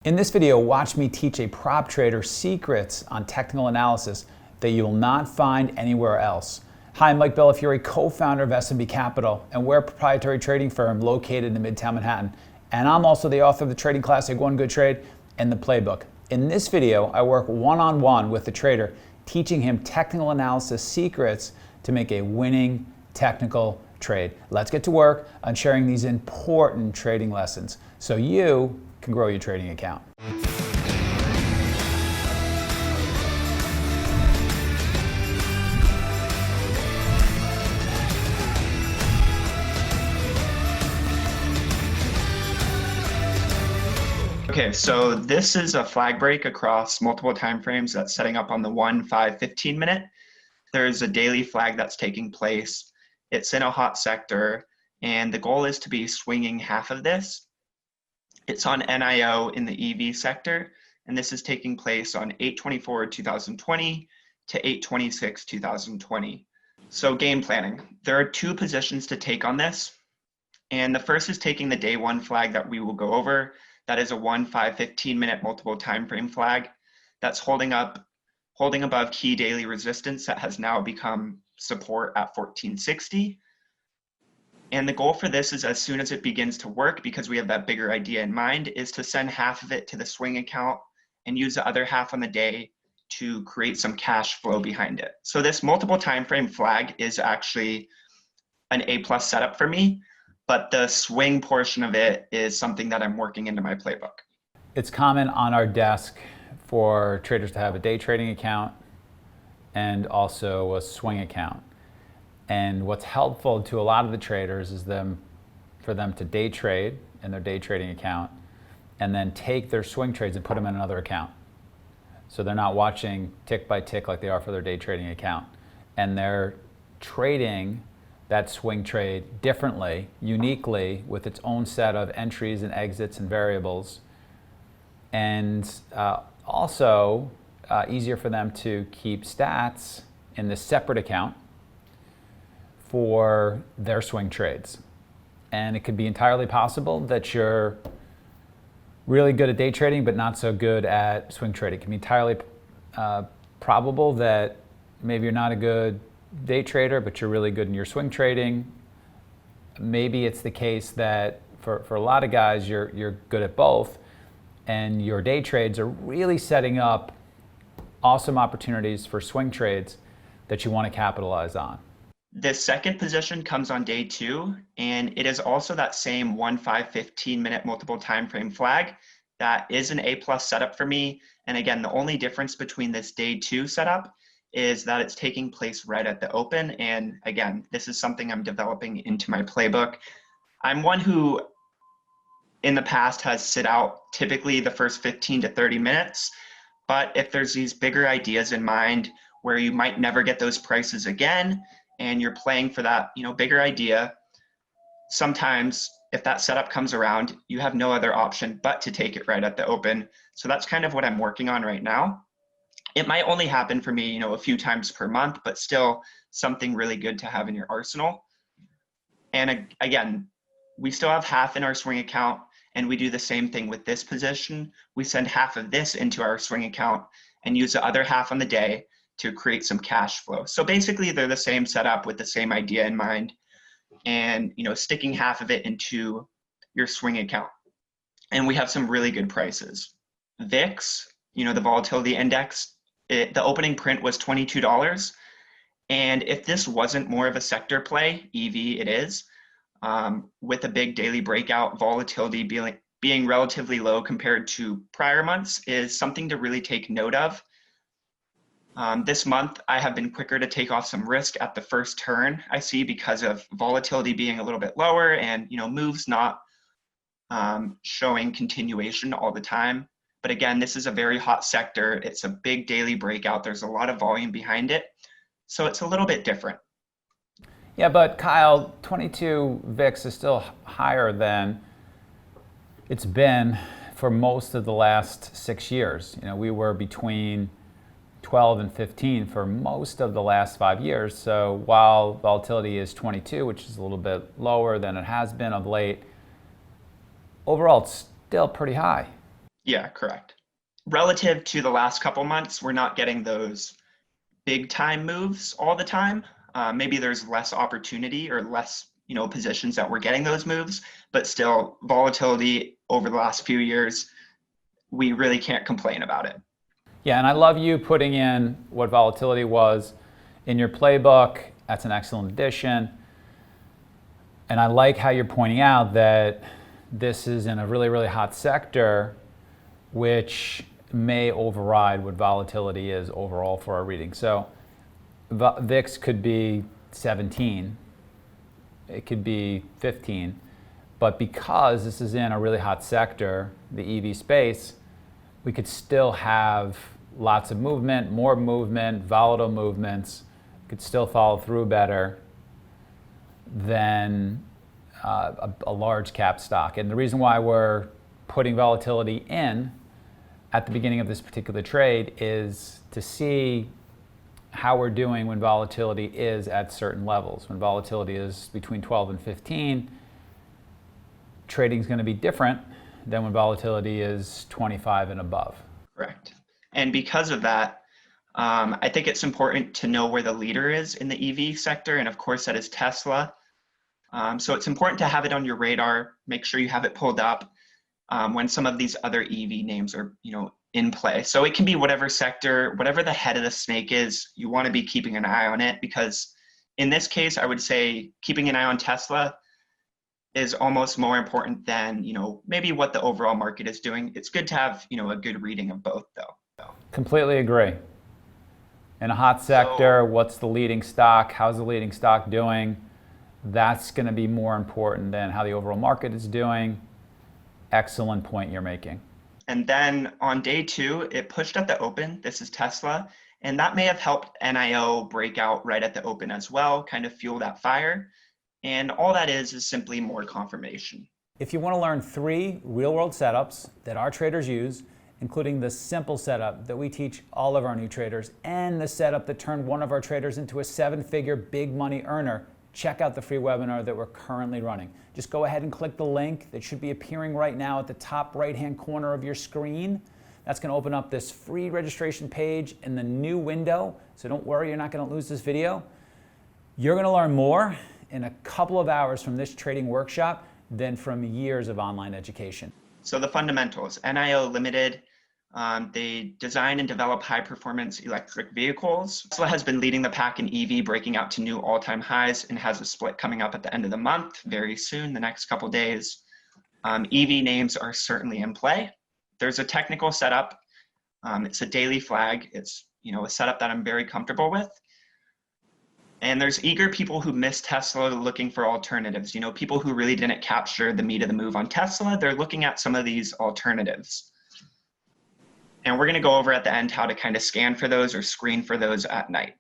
In this video, watch me teach a prop trader secrets on technical analysis that you will not find anywhere else. Hi, I'm Mike Billiff. You're a co-founder of S&B Capital, and we're a proprietary trading firm located in Midtown Manhattan. And I'm also the author of the trading classic, One Good Trade, and the playbook. In this video, I work one-on-one with the trader, teaching him technical analysis secrets to make a winning technical trade. Let's get to work on sharing these important trading lessons so you can grow your trading account. Okay, so this is a flag break across multiple time frames that's setting up on the 1, 5, 15 minute. There's a daily flag that's taking place. It's in a hot sector, and the goal is to be swinging half of this. It's on NIO in the EV sector, and this is taking place on 8/24/2020 to 8/26/2020. So game planning. There are two positions to take on this, and the first is taking the day one flag that we will go over. That is a 1, 5, 15 minute multiple time frame flag that's holding above key daily resistance that has now become support at 1460. And the goal for this is as soon as it begins to work, because we have that bigger idea in mind, is to send half of it to the swing account and use the other half on the day to create some cash flow behind it. So this multiple time frame flag is actually an A+ setup for me, but the swing portion of it is something that I'm working into my playbook. It's common on our desk for traders to have a day trading account and also a swing account. And what's helpful to a lot of the traders is for them to day trade in their day trading account and then take their swing trades and put them in another account. So they're not watching tick by tick like they are for their day trading account. And they're trading that swing trade differently, uniquely, with its own set of entries and exits and variables. And also easier for them to keep stats in this separate account for their swing trades. And it could be entirely possible that you're really good at day trading but not so good at swing trading. It can be entirely probable that maybe you're not a good day trader but you're really good in your swing trading. Maybe it's the case that for a lot of guys you're good at both, and your day trades are really setting up awesome opportunities for swing trades that you want to capitalize on. The second position comes on day two, and it is also that same 1, 5, 15 minute multiple time frame flag. That is an A+ setup for me. And again, the only difference between this day two setup is that it's taking place right at the open. And again, this is something I'm developing into my playbook. I'm one who in the past has sit out typically the first 15 to 30 minutes. But if there's these bigger ideas in mind where you might never get those prices again, and you're playing for that, bigger idea, sometimes if that setup comes around, you have no other option but to take it right at the open. So that's kind of what I'm working on right now. It might only happen for me, a few times per month, but still something really good to have in your arsenal. And again, we still have half in our swing account, and we do the same thing with this position. We send half of this into our swing account and use the other half on the day to create some cash flow. So basically they're the same setup with the same idea in mind, and sticking half of it into your swing account. And we have some really good prices. VIX, the volatility index, the opening print was $22. And if this wasn't more of a sector play, EV it is, with a big daily breakout, volatility being relatively low compared to prior months is something to really take note of. This month, I have been quicker to take off some risk at the first turn, I see, because of volatility being a little bit lower and moves not showing continuation all the time. But again, this is a very hot sector. It's a big daily breakout. There's a lot of volume behind it. So it's a little bit different. Yeah, but Kyle, 22 VIX is still higher than it's been for most of the last 6 years. We were between 12 and 15 for most of the last 5 years. So while volatility is 22, which is a little bit lower than it has been of late, overall it's still pretty high. Yeah, correct. Relative to the last couple months, we're not getting those big time moves all the time. Maybe there's less opportunity or less, positions that we're getting those moves, but still volatility over the last few years, we really can't complain about it. Yeah, and I love you putting in what volatility was in your playbook. That's an excellent addition. And I like how you're pointing out that this is in a really, really hot sector, which may override what volatility is overall for our reading. So VIX could be 17, it could be 15, but because this is in a really hot sector, the EV space, we could still have lots of movement, more movement, volatile movements, could still follow through better than a large cap stock. And the reason why we're putting volatility in at the beginning of this particular trade is to see how we're doing when volatility is at certain levels. When volatility is between 12 and 15, trading is going to be different than when volatility is 25 and above. Correct. And because of that, I think it's important to know where the leader is in the EV sector. And of course, that is Tesla. So it's important to have it on your radar. Make sure you have it pulled up when some of these other EV names are, in play. So it can be whatever sector, whatever the head of the snake is, you want to be keeping an eye on it, because in this case, I would say keeping an eye on Tesla is almost more important than, maybe what the overall market is doing. It's good to have, a good reading of both though. Completely agree. In a hot sector, what's the leading stock? How's the leading stock doing? That's going to be more important than how the overall market is doing. Excellent point you're making. And then on day 2, it pushed at the open. This is Tesla. And that may have helped NIO break out right at the open as well, kind of fuel that fire. And all that is simply more confirmation. If you want to learn 3 real-world setups that our traders use, including the simple setup that we teach all of our new traders and the setup that turned one of our traders into a 7-figure big money earner, check out the free webinar that we're currently running. Just go ahead and click the link that should be appearing right now at the top right-hand corner of your screen. That's going to open up this free registration page in the new window. So don't worry, you're not going to lose this video. You're going to learn more in a couple of hours from this trading workshop than from years of online education. So the fundamentals, NIO Limited, they design and develop high-performance electric vehicles. Tesla has been leading the pack in EV, breaking out to new all-time highs, and has a split coming up at the end of the month, very soon, the next couple days. EV names are certainly in play. There's a technical setup. It's a daily flag. It's a setup that I'm very comfortable with. And there's eager people who miss Tesla looking for alternatives. People who really didn't capture the meat of the move on Tesla, they're looking at some of these alternatives. And we're going to go over at the end how to kind of scan for those or screen for those at night.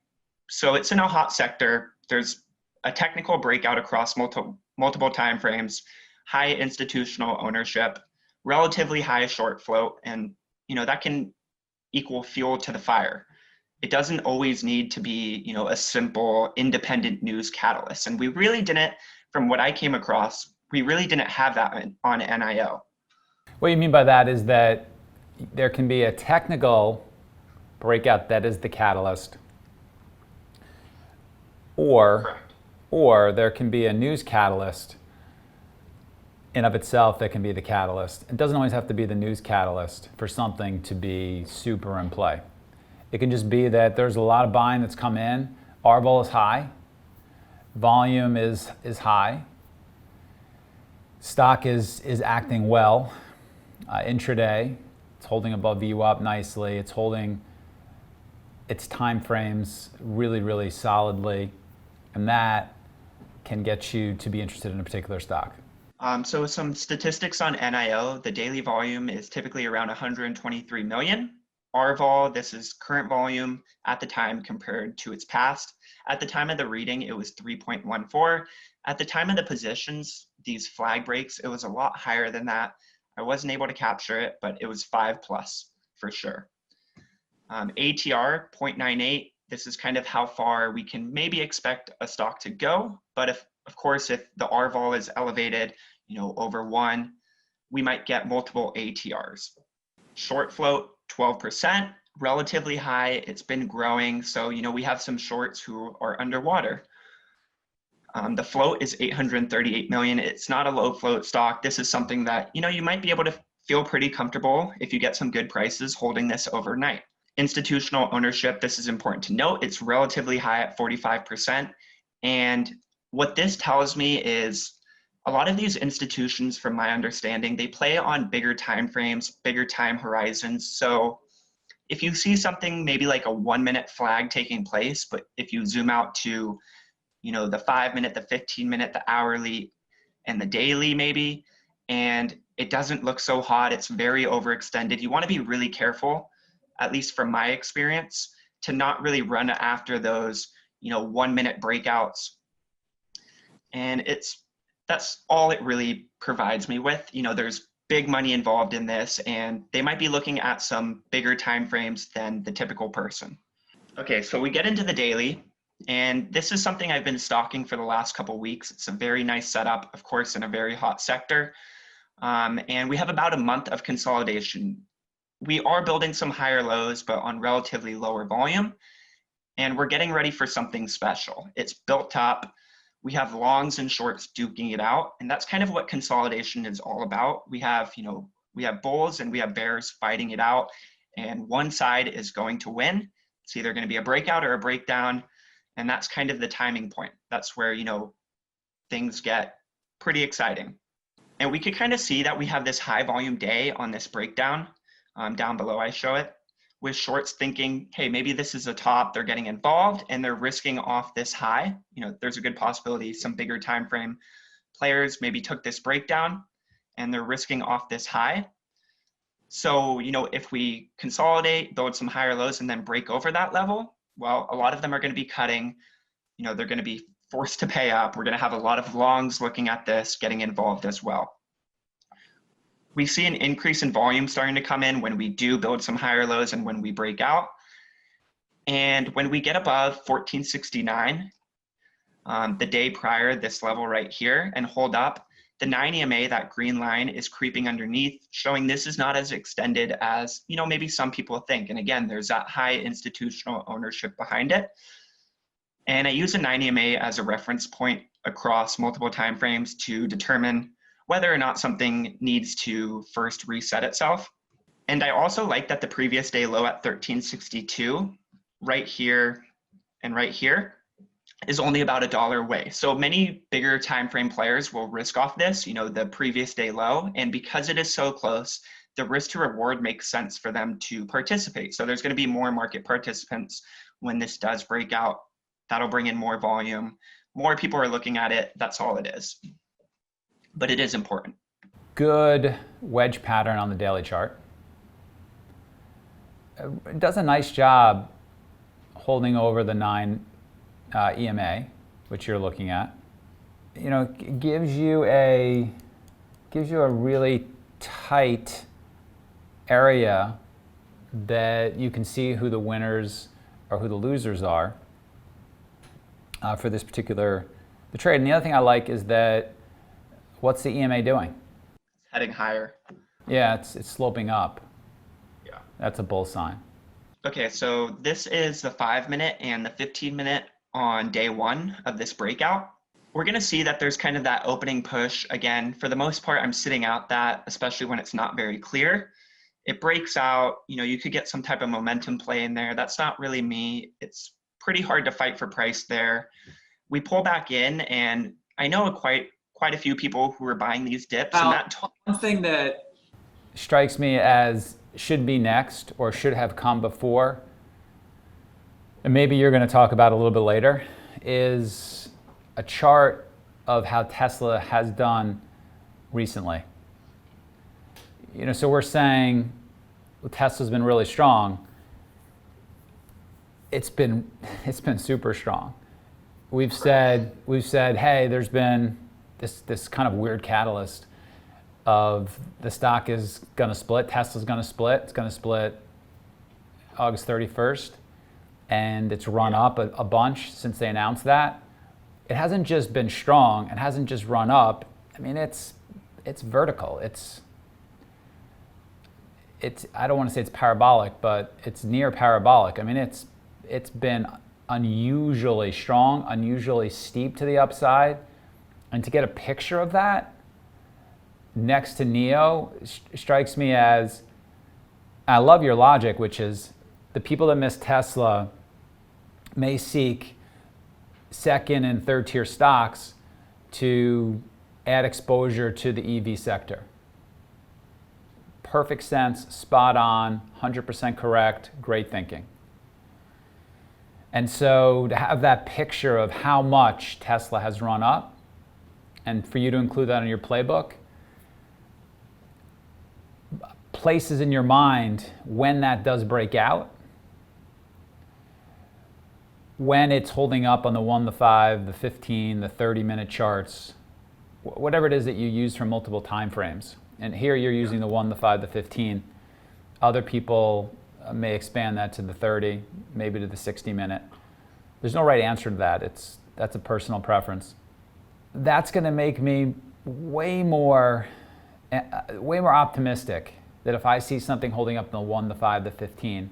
So it's in a hot sector. There's a technical breakout across multiple time frames, high institutional ownership, relatively high short float, and that can equal fuel to the fire. It doesn't always need to be a simple independent news catalyst. And we really didn't, from what I came across, we really didn't have that on NIO. What you mean by that is that there can be a technical breakout that is the catalyst, or there can be a news catalyst in of itself that can be the catalyst. It doesn't always have to be the news catalyst for something to be super in play. It can just be that there's a lot of buying that's come in, RVOL is high, volume is high, stock is acting well, intraday, it's holding above VWAP nicely. It's holding its time frames really, really solidly. And that can get you to be interested in a particular stock. So some statistics on NIO, the daily volume is typically around 123 million. RVOL, this is current volume at the time compared to its past. At the time of the reading, it was 3.14. At the time of the positions, these flag breaks, it was a lot higher than that. I wasn't able to capture it, but it was 5+ for sure. ATR 0.98, this is kind of how far we can maybe expect a stock to go. But of course, if the RVOL is elevated, over 1, we might get multiple ATRs. Short float, 12%, relatively high. It's been growing. So, we have some shorts who are underwater. The float is 838 million. It's not a low float stock. This is something that, you might be able to feel pretty comfortable if you get some good prices holding this overnight. Institutional ownership, this is important to note. It's relatively high at 45%. And what this tells me is a lot of these institutions, from my understanding, they play on bigger time frames, bigger time horizons. So if you see something maybe like a 1-minute flag taking place, but if you zoom out to the 5-minute, the 15-minute, the hourly, and the daily maybe, and it doesn't look so hot, it's very overextended, you want to be really careful, at least from my experience, to not really run after those 1-minute breakouts. And that's all it really provides me with. There's big money involved in this, and they might be looking at some bigger time frames than the typical person. Okay, so we get into the daily. And this is something I've been stalking for the last couple of weeks. It's a very nice setup, of course, in a very hot sector. And we have about a month of consolidation. We are building some higher lows, but on relatively lower volume. And we're getting ready for something special. It's built up. We have longs and shorts duking it out. And that's kind of what consolidation is all about. We have bulls and we have bears fighting it out. And one side is going to win. It's either going to be a breakout or a breakdown. And that's kind of the timing point. That's where, things get pretty exciting. And we could kind of see that we have this high volume day on this breakdown. Down below, I show it, with shorts thinking, hey, maybe this is a top, they're getting involved and they're risking off this high. There's a good possibility some bigger time frame players maybe took this breakdown and they're risking off this high. So, if we consolidate, build some higher lows and then break over that level, well, a lot of them are going to be cutting. They're going to be forced to pay up. We're going to have a lot of longs looking at this, getting involved as well. We see an increase in volume starting to come in when we do build some higher lows and when we break out. And when we get above 1469, the day prior, this level right here, and hold up, the 9 EMA, that green line, is creeping underneath, showing this is not as extended as, maybe some people think. And again, there's that high institutional ownership behind it. And I use a 9 EMA as a reference point across multiple timeframes to determine whether or not something needs to first reset itself. And I also like that the previous day low at 1362, right here and right here, is only about $1 away. So many bigger time frame players will risk off this, the previous day low. And because it is so close, the risk to reward makes sense for them to participate. So there's going to be more market participants when this does break out. That'll bring in more volume. More people are looking at it. That's all it is. But it is important. Good wedge pattern on the daily chart. It does a nice job holding over the 9 EMA, which you're looking at. It gives you a really tight area that you can see who the winners or who the losers are for this particular trade. And the other thing I like is that, what's the EMA doing? It's heading higher. Yeah, it's sloping up. Yeah. That's a bull sign. Okay, so this is the 5-minute and the 15-minute on day one of this breakout. We're going to see that there's kind of that opening push. Again, for the most part, I'm sitting out that, especially when it's not very clear. It breaks out, you could get some type of momentum play in there. That's not really me. It's pretty hard to fight for price there. We pull back in, and I know quite a few people who are buying these dips. Now, and that one thing that strikes me as should be next or should have come before, and maybe you're going to talk about a little bit later, is a chart of how Tesla has done recently. So we're saying, well, Tesla's been really strong. It's been super strong. We've said, hey, there's been this kind of weird catalyst of the stock is going to split. Tesla's going to split. It's going to split August 31st. And it's run up a bunch since they announced that. It hasn't just been strong. It hasn't just run up. I mean, it's vertical. I don't want to say it's parabolic, but it's near parabolic. I mean, it's been unusually strong, unusually steep to the upside. And to get a picture of that next to Neo strikes me as, I love your logic, which is the people that miss Tesla may seek second and third tier stocks to add exposure to the EV sector. Perfect sense, spot on, 100% correct, great thinking. And so to have that picture of how much Tesla has run up, and for you to include that in your playbook, places in your mind when that does break out, when it's holding up on the 1, the 5, the 15, the 30-minute charts, whatever it is that you use for multiple time frames. And here you're using the 1, the 5, the 15. Other people may expand that to the 30, maybe to the 60-minute. There's no right answer to that. That's a personal preference. That's going to make me way more optimistic that if I see something holding up in the 1, the 5, the 15,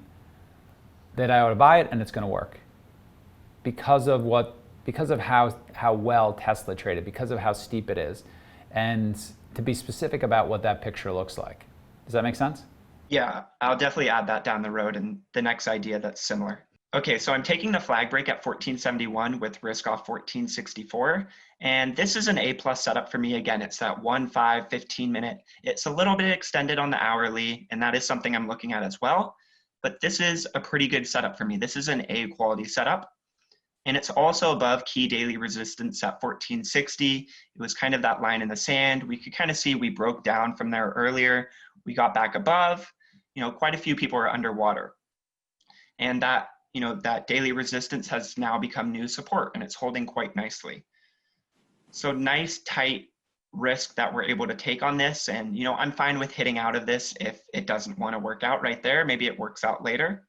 that I ought to buy it and it's going to work. Because of how well Tesla traded, because of how steep it is, and to be specific about what that picture looks like. Does that make sense? Yeah, I'll definitely add that down the road in the next idea that's similar. Okay, so I'm taking the flag break at 1471 with risk off 1464. And this is an A+ setup for me. Again, it's that 1, 5, 15 minute. It's a little bit extended on the hourly, and that is something I'm looking at as well. But this is a pretty good setup for me. This is an A quality setup. And it's also above key daily resistance at 1460. It was kind of that line in the sand. We could kind of see we broke down from there earlier. We got back above. Quite a few people are underwater. And that daily resistance has now become new support, and it's holding quite nicely. So nice tight risk that we're able to take on this. And I'm fine with hitting out of this if it doesn't want to work out right there. Maybe it works out later.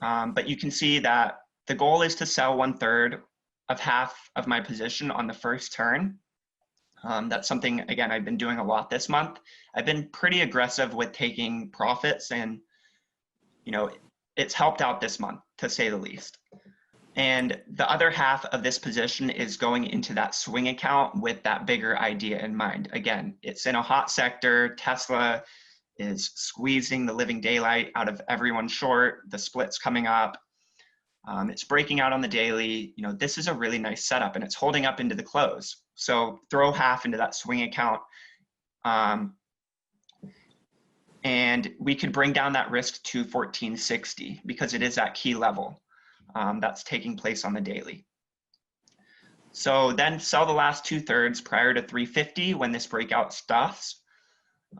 But you can see that the goal is to sell 1/3 of half of my position on the first turn. That's something, again, I've been doing a lot this month. I've been pretty aggressive with taking profits, and it's helped out this month, to say the least. And the other half of this position is going into that swing account with that bigger idea in mind. Again, it's in a hot sector. Tesla is squeezing the living daylight out of everyone short. The split's coming up. It's breaking out on the daily. This is a really nice setup, and it's holding up into the close. So throw half into that swing account. And we could bring down that risk to 1460 because it is that key level that's taking place on the daily. So then sell the last 2/3 prior to 350 when this breakout stuffs.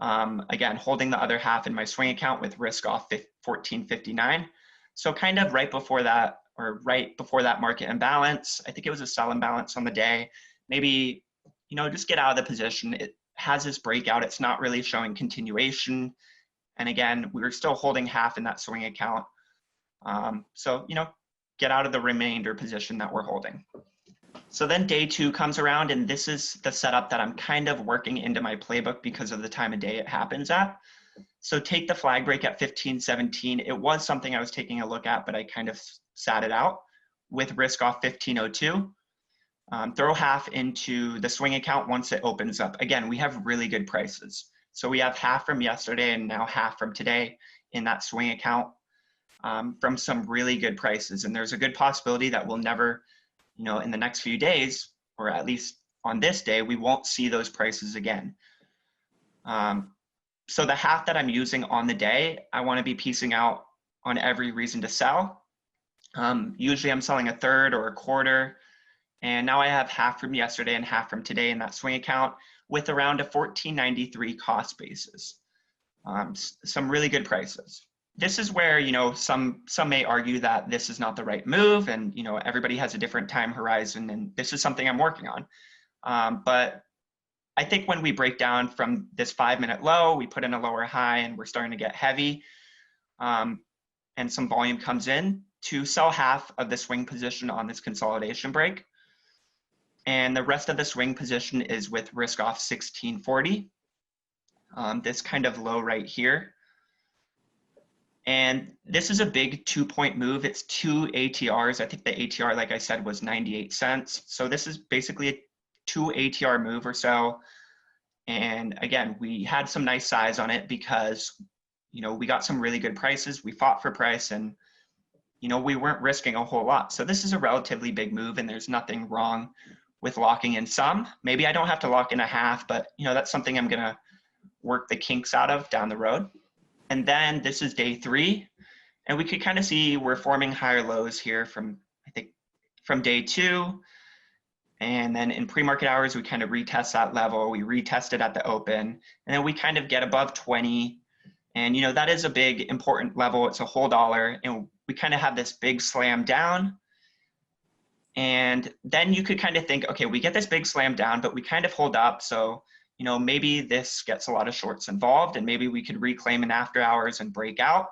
Again, holding the other half in my swing account with risk off 1459. So kind of right before that, or right before that market imbalance, I think it was a sell imbalance on the day. Maybe, just get out of the position. It has this breakout. It's not really showing continuation. And again, we were still holding half in that swing account. So, get out of the remainder position that we're holding. So then day 2 comes around, and this is the setup that I'm kind of working into my playbook because of the time of day it happens at. So take the flag break at 1517. It was something I was taking a look at, but I kind of sat it out with risk off 1502. Throw half into the swing account once it opens up. Again, we have really good prices. So we have half from yesterday and now half from today in that swing account from some really good prices. And there's a good possibility that we'll never, in the next few days, or at least on this day, we won't see those prices again. So the half that I'm using on the day, I want to be piecing out on every reason to sell. Usually I'm selling 1/3 or 1/4. And now I have half from yesterday and half from today in that swing account with around a 1493 cost basis. Some really good prices. This is where, some may argue that this is not the right move, and, everybody has a different time horizon, and this is something I'm working on. But I think when we break down from this 5-minute low, we put in a lower high and we're starting to get heavy, and some volume comes in, to sell half of the swing position on this consolidation break. And the rest of the swing position is with risk off 1640. this kind of low right here. And this is a big 2-point move. It's 2 ATRs. I think the ATR, like I said, was 98 cents. So this is basically a 2 ATR move or so. And again, we had some nice size on it because, we got some really good prices. We fought for price and, we weren't risking a whole lot. So this is a relatively big move and there's nothing wrong with locking in some. Maybe I don't have to lock in a half, but, that's something I'm going to work the kinks out of down the road. And then this is day 3. And we could kind of see we're forming higher lows here from day 2. And then in pre-market hours, we kind of retest that level. We retest it at the open. And then we kind of get above 20. And, that is a big important level. It's a whole dollar. And we kind of have this big slam down. And then you could kind of think, okay, we get this big slam down, but we kind of hold up. So, maybe this gets a lot of shorts involved and maybe we could reclaim in after hours and break out.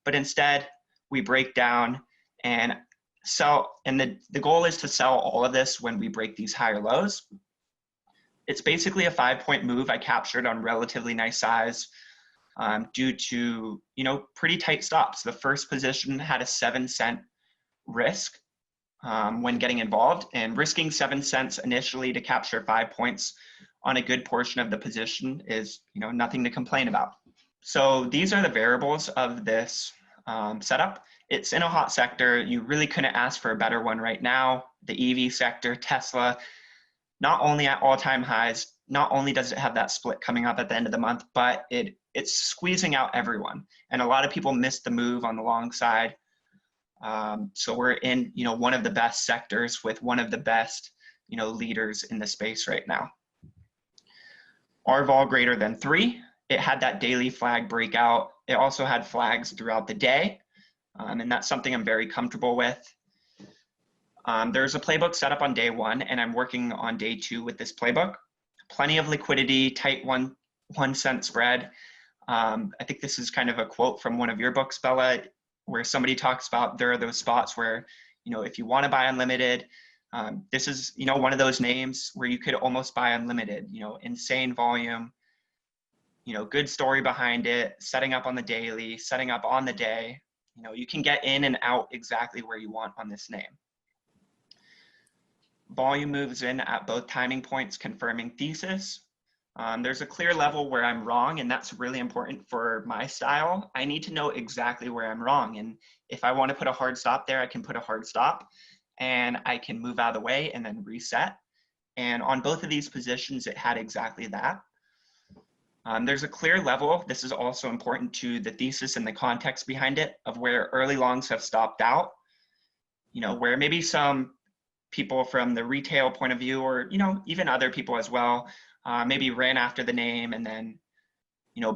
But instead, we break down and sell. And the goal is to sell all of this when we break these higher lows. It's basically a 5-point move I captured on relatively nice size due to, pretty tight stops. The first position had a 7-cent risk when getting involved, and risking 7 cents initially to capture 5 points on a good portion of the position is, nothing to complain about. So these are the variables of this setup. It's in a hot sector. You really couldn't ask for a better one right now. The EV sector, Tesla, not only at all-time highs, not only does it have that split coming up at the end of the month, but it's squeezing out everyone. And a lot of people missed the move on the long side. So we're in, one of the best sectors with one of the best, leaders in the space right now. RVOL greater than 3. It had that daily flag breakout. It also had flags throughout the day. And that's something I'm very comfortable with. There's a playbook set up on day 1, and I'm working on day 2 with this playbook. Plenty of liquidity, tight 1 cent spread. I think this is kind of a quote from one of your books, Bella, where somebody talks about there are those spots where, if you want to buy unlimited, this is, one of those names where you could almost buy unlimited, insane volume, good story behind it, setting up on the daily, setting up on the day. You can get in and out exactly where you want on this name. Volume moves in at both timing points, confirming thesis. There's a clear level where I'm wrong, and that's really important for my style. I need to know exactly where I'm wrong. And if I want to put a hard stop there, I can put a hard stop and I can move out of the way and then reset. And on both of these positions, it had exactly that. There's a clear level. This is also important to the thesis and the context behind it of where early longs have stopped out, where maybe some people from the retail point of view or, even other people as well, maybe ran after the name and then,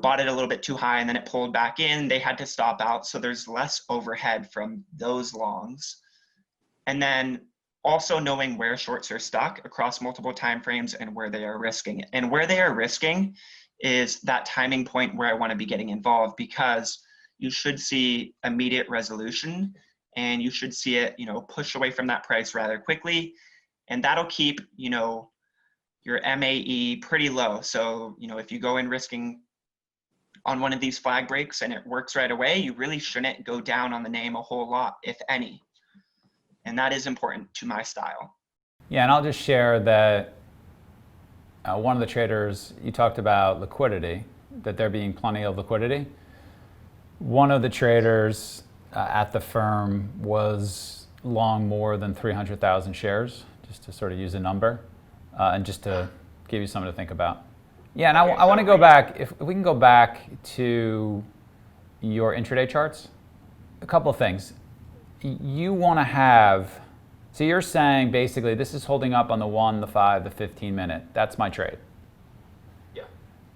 bought it a little bit too high and then it pulled back in. They had to stop out. So there's less overhead from those longs. And then also knowing where shorts are stuck across multiple timeframes and where they are risking. And where they are risking is that timing point where I want to be getting involved, because you should see immediate resolution and you should see it, push away from that price rather quickly. And that'll keep, your MAE pretty low. So, if you go in risking on one of these flag breaks and it works right away, you really shouldn't go down on the name a whole lot, if any. And that is important to my style. Yeah, and I'll just share that one of the traders, you talked about liquidity, that there being plenty of liquidity. One of the traders at the firm was long more than 300,000 shares, just to sort of use a number, and just to give you something to think about. Yeah, and I want to go back, if we can go back to your intraday charts, a couple of things. You want to have, so you're saying basically this is holding up on the 1, the 5, the 15 minute. That's my trade. Yeah.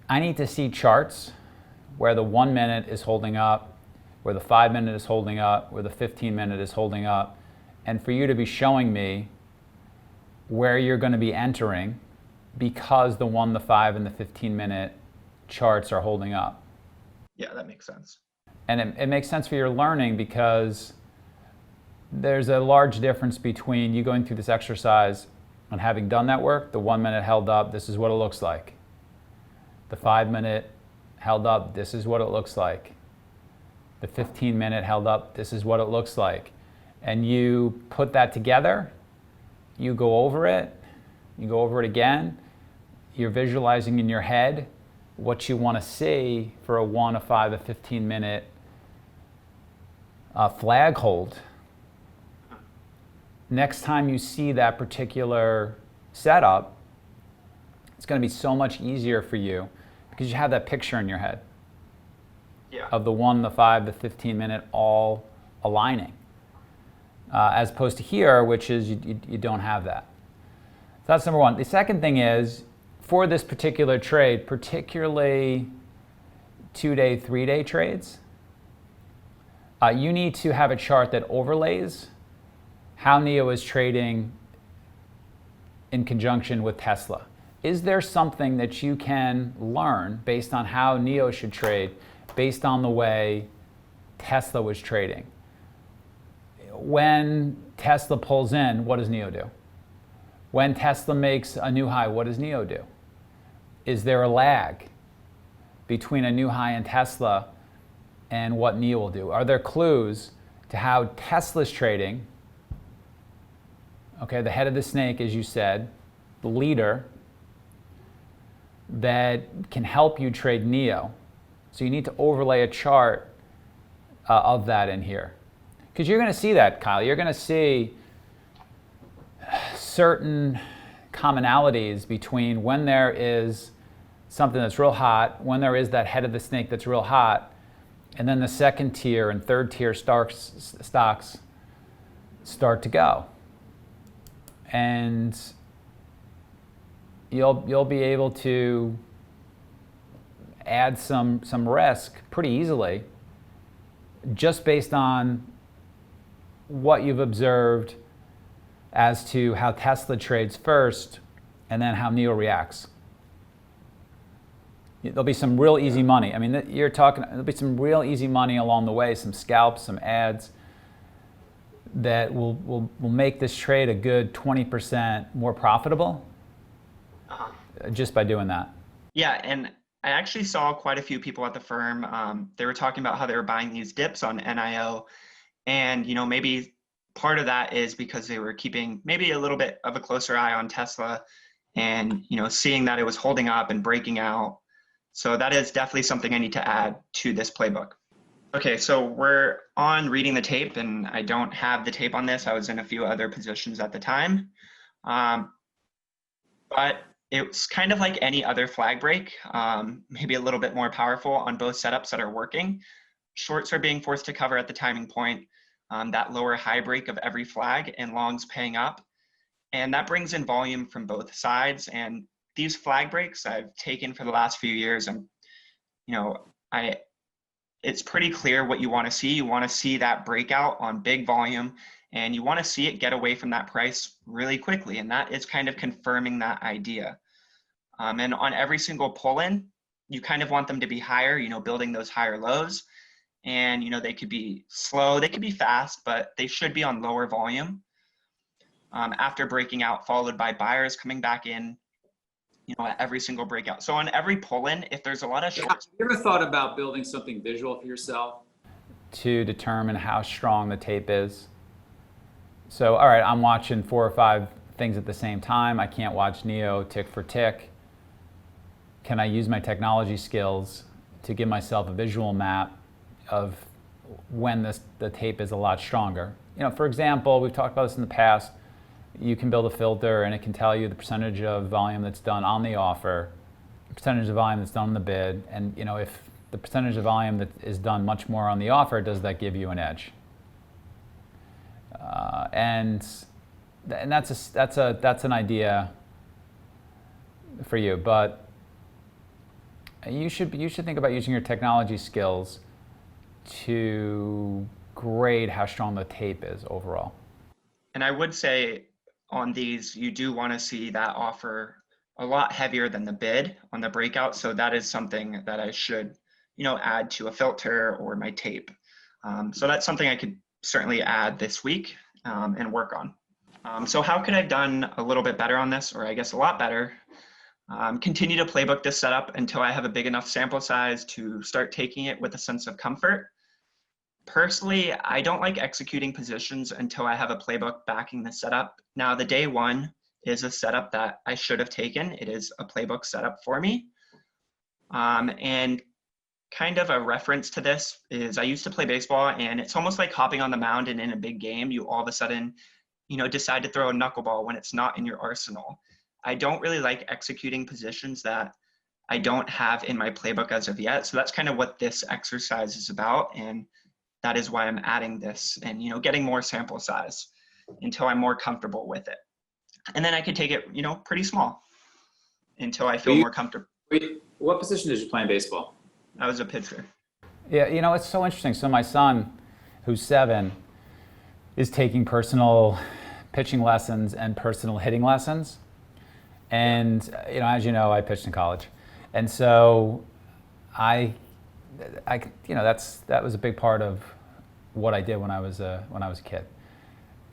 I need to see charts where the 1 minute is holding up, where the 5 minute is holding up, where the 15 minute is holding up, and for you to be showing me where you're going to be entering because the 1, the 5, and the 15 minute charts are holding up. Yeah, that makes sense. And it makes sense for your learning because there's a large difference between you going through this exercise and having done that work. The 1 minute held up, this is what it looks like. The 5 minute held up, this is what it looks like. The 15-minute held up, this is what it looks like. And you put that together, you go over it again, you're visualizing in your head what you want to see for a 1, a 5, a 15-minute flag hold. Next time you see that particular setup, it's going to be so much easier for you because you have that picture in your head of the 1, the 5, the 15-minute all aligning. As opposed to here, which is you don't have that. So that's number one. The second thing is, for this particular trade, particularly 2-day, 3-day trades, you need to have a chart that overlays how NIO is trading in conjunction with Tesla. Is there something that you can learn based on how NIO should trade based on the way Tesla was trading? When Tesla pulls in, what does NIO do? When Tesla makes a new high, what does NIO do? Is there a lag between a new high in Tesla and what NIO will do? Are there clues to how Tesla's trading? Okay, the head of the snake, as you said, the leader, that can help you trade NIO. So you need to overlay a chart of that in here. Because you're going to see that, Kyle. You're going to see certain commonalities between when there is something that's real hot, when there is that head of the snake that's real hot, and then the second tier and third tier stocks start to go. And you'll be able to add some risk pretty easily just based on what you've observed as to how Tesla trades first and then how NIO reacts. There'll be some real easy money. I mean, there'll be some real easy money along the way, some scalps, some ads that will make this trade a good 20% more profitable just by doing that. Yeah, and I actually saw quite a few people at the firm. They were talking about how they were buying these dips on NIO, and maybe part of that is because they were keeping maybe a little bit of a closer eye on Tesla, and seeing that it was holding up and breaking out. So that is definitely something I need to add to this playbook. Okay, so we're on reading the tape, and I don't have the tape on this. I was in a few other positions at the time. But it's kind of like any other flag break, maybe a little bit more powerful on both setups that are working. Shorts are being forced to cover at the timing point, that lower high break of every flag, and longs paying up. And that brings in volume from both sides. And these flag breaks I've taken for the last few years, and it's pretty clear what you want to see. You want to see that breakout on big volume, and you want to see it get away from that price really quickly. And that is kind of confirming that idea. And on every single pull-in, you kind of want them to be higher, building those higher lows. And, they could be slow, they could be fast, but they should be on lower volume. After breaking out, followed by buyers coming back in, at every single breakout. So on every pull-in, if there's a lot of shorts. Have you ever thought about building something visual for yourself? To determine how strong the tape is. So, all right, I'm watching 4 or 5 things at the same time. I can't watch NIO tick for tick. Can I use my technology skills to give myself a visual map of when the tape is a lot stronger? For example, we've talked about this in the past. You can build a filter and it can tell you the percentage of volume that's done on the offer, the percentage of volume that's done on the bid, and if the percentage of volume that is done much more on the offer, does that give you an edge? And that's an idea for you, but you should think about using your technology skills to grade how strong the tape is overall. And I would say on these, you do want to see that offer a lot heavier than the bid on the breakout. So that is something that I should, add to a filter or my tape. So that's something I could certainly add this week and work on. So how could I have done a little bit better on this, or I guess a lot better? Continue to playbook this setup until I have a big enough sample size to start taking it with a sense of comfort. Personally, I don't like executing positions until I have a playbook backing the setup. Now, the day one is a setup that I should have taken. It is a playbook setup for me. And kind of a reference to this is I used to play baseball, and it's almost like hopping on the mound, and in a big game, you all of a sudden, decide to throw a knuckleball when it's not in your arsenal. I don't really like executing positions that I don't have in my playbook as of yet. So that's kind of what this exercise is about. And that is why I'm adding this and, getting more sample size until I'm more comfortable with it. And then I could take it, pretty small until I feel more comfortable. What position did you play in baseball? I was a pitcher. Yeah, it's so interesting. So my son, who's 7, is taking personal pitching lessons and personal hitting lessons. And, as you know, I pitched in college. And so that was a big part of what I did when I was a kid.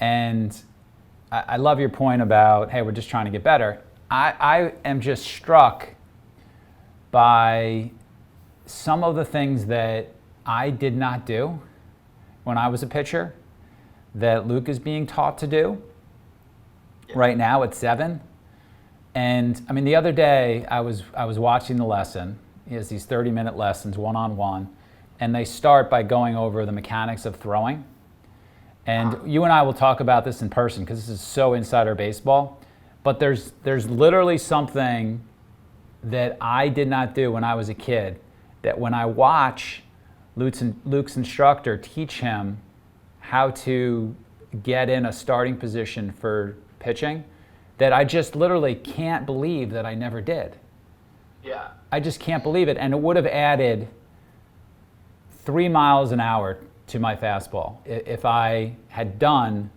And I love your point about, hey, we're just trying to get better. I am just struck by some of the things that I did not do when I was a pitcher that Luke is being taught to do right now at 7. And I mean, the other day I was watching the lesson. He has these 30-minute lessons, one-on-one, and they start by going over the mechanics of throwing. And you and I will talk about this in person because this is so insider baseball. But there's literally something that I did not do when I was a kid, that when I watch Luke's instructor teach him how to get in a starting position for pitching, that I just literally can't believe that I never did. Yeah. I just can't believe it. And it would have added 3 miles an hour to my fastball if I had done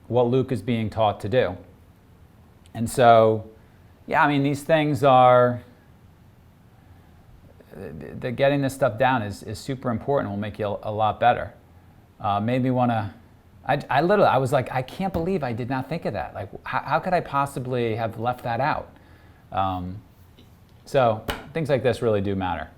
what Luke is being taught to do. And so, yeah, I mean, these things are, getting this stuff down is super important. Will make you a lot better. Made me want to, I was like, I can't believe I did not think of that. Like, how could I possibly have left that out? So things like this really do matter.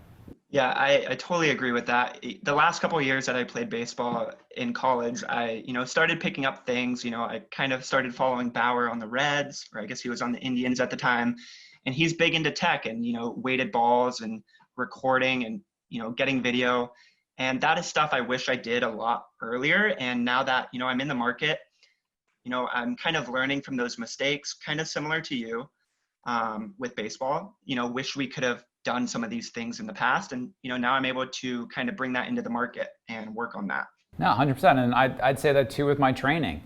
Yeah, I totally agree with that. The last couple of years that I played baseball in college, I, started picking up things. I kind of started following Bauer on the Reds, or I guess he was on the Indians at the time. And he's big into tech and, weighted balls and recording and, getting video. And that is stuff I wish I did a lot earlier. And now that, I'm in the market, I'm kind of learning from those mistakes, kind of similar to you with baseball. Wish we could have done some of these things in the past. And, now I'm able to kind of bring that into the market and work on that. No, 100%. And I'd say that too with my training.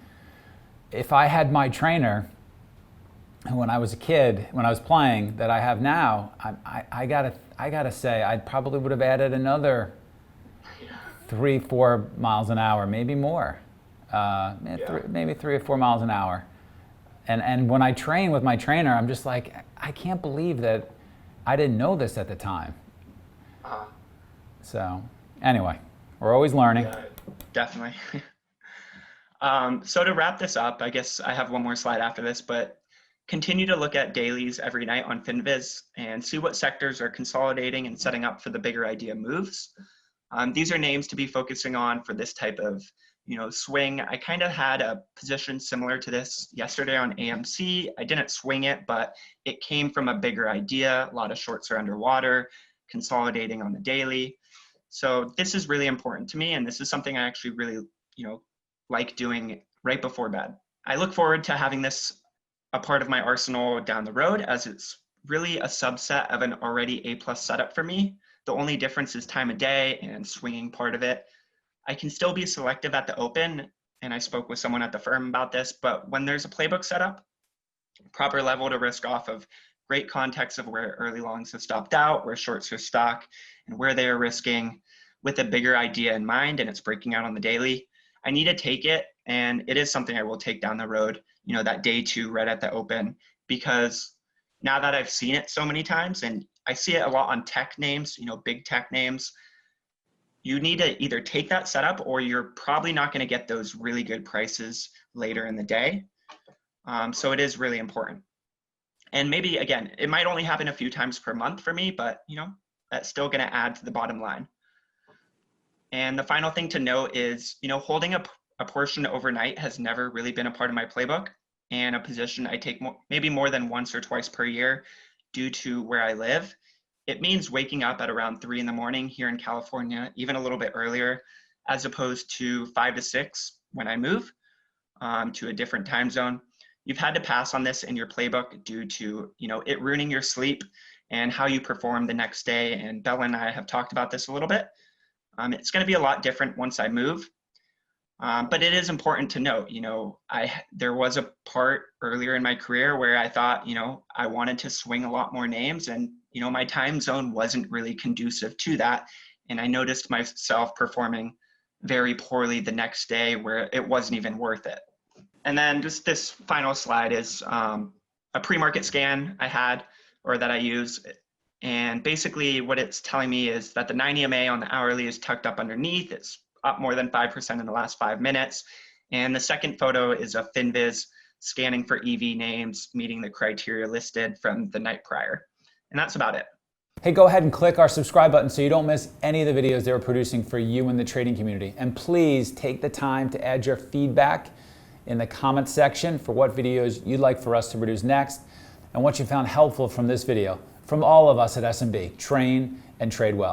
If I had my trainer when I was a kid, when I was playing, that I have now, I gotta say, I probably would have added another 3-4 miles an hour, maybe more, maybe 3 or 4 miles an hour. And when I train with my trainer, I'm just like, I can't believe that I didn't know this at the time. So anyway, we're always learning. Yeah, definitely. So to wrap this up, I guess I have one more slide after this, but continue to look at dailies every night on FinViz and see what sectors are consolidating and setting up for the bigger idea moves. These are names to be focusing on for this type of swing. I kind of had a position similar to this yesterday on AMC. I didn't swing it, but it came from a bigger idea. A lot of shorts are underwater, consolidating on the daily. So this is really important to me, and this is something I actually really, like doing right before bed. I look forward to having this a part of my arsenal down the road, as it's really a subset of an already A+ setup for me. The only difference is time of day and swinging part of it. I can still be selective at the open, and I spoke with someone at the firm about this, but when there's a playbook setup, proper level to risk off of great context of where early longs have stopped out, where shorts are stuck, and where they are risking with a bigger idea in mind, and it's breaking out on the daily. I need to take it, and it is something I will take down the road, that day 2 right at the open, because now that I've seen it so many times, and I see it a lot on tech names, big tech names, you need to either take that setup or you're probably not going to get those really good prices later in the day. So it is really important. And maybe, again, it might only happen a few times per month for me, but that's still going to add to the bottom line. And the final thing to note is, holding a portion overnight has never really been a part of my playbook, and a position I take maybe more than once or twice per year due to where I live. It means waking up at around 3 in the morning here in California, even a little bit earlier, as opposed to 5 to 6 when I move to a different time zone. You've had to pass on this in your playbook due to it ruining your sleep and how you perform the next day. And Bella and I have talked about this a little bit. It's going to be a lot different once I move. But it is important to note, there was a part earlier in my career where I thought, I wanted to swing a lot more names, and, my time zone wasn't really conducive to that. And I noticed myself performing very poorly the next day where it wasn't even worth it. And then just this final slide is a pre-market scan I had, or that I use. And basically what it's telling me is that the 90 MA on the hourly is tucked up underneath. It's up more than 5% in the last 5 minutes. And the second photo is a FinViz scanning for EV names meeting the criteria listed from the night prior. And that's about it. Hey, go ahead and click our subscribe button so you don't miss any of the videos that we're producing for you in the trading community. And please take the time to add your feedback in the comments section for what videos you'd like for us to produce next and what you found helpful from this video. From all of us at S&B, train and trade well.